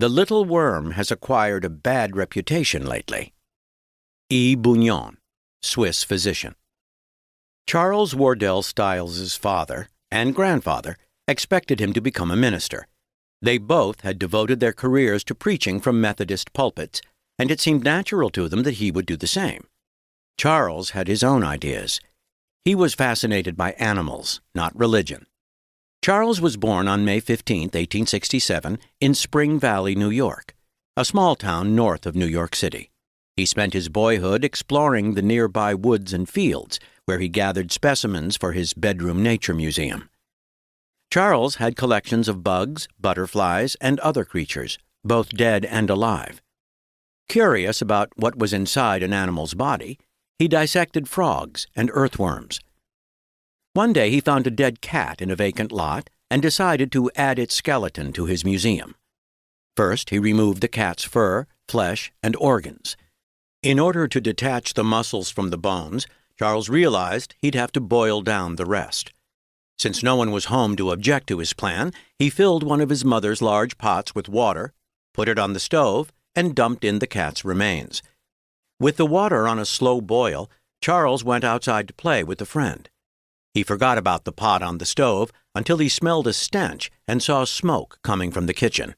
The little worm has acquired a bad reputation lately. E. Bugnon, Swiss physician. Charles Wardell Stiles's father and grandfather expected him to become a minister. They both had devoted their careers to preaching from Methodist pulpits, and it seemed natural to them that he would do the same. Charles had his own ideas. He was fascinated by animals, not religion. Charles was born on May 15, 1867, in Spring Valley, New York, a small town north of New York City. He spent his boyhood exploring the nearby woods and fields, where he gathered specimens for his bedroom nature museum. Charles had collections of bugs, butterflies, and other creatures, both dead and alive. Curious about what was inside an animal's body, he dissected frogs and earthworms. One day he found a dead cat in a vacant lot and decided to add its skeleton to his museum. First, he removed the cat's fur, flesh, and organs. In order to detach the muscles from the bones, Charles realized he'd have to boil down the rest. Since no one was home to object to his plan, he filled one of his mother's large pots with water, put it on the stove, and dumped in the cat's remains. With the water on a slow boil, Charles went outside to play with a friend. He forgot about the pot on the stove until he smelled a stench and saw smoke coming from the kitchen.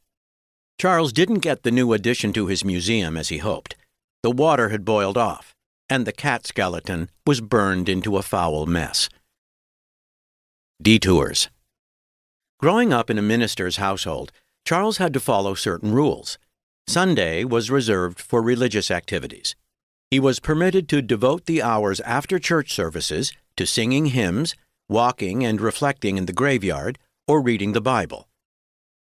Charles didn't get the new addition to his museum as he hoped. The water had boiled off, and the cat skeleton was burned into a foul mess. Detours. Growing up in a minister's household, Charles had to follow certain rules. Sunday was reserved for religious activities. He was permitted to devote the hours after church services to singing hymns, walking and reflecting in the graveyard, or reading the Bible.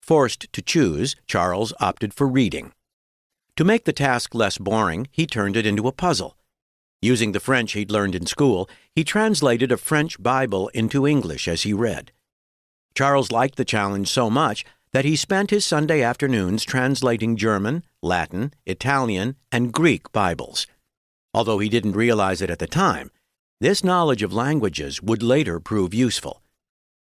Forced to choose, Charles opted for reading. To make the task less boring, he turned it into a puzzle. Using the French he'd learned in school, he translated a French Bible into English as he read. Charles liked the challenge so much that he spent his Sunday afternoons translating German, Latin, Italian, and Greek Bibles. Although he didn't realize it at the time, this knowledge of languages would later prove useful.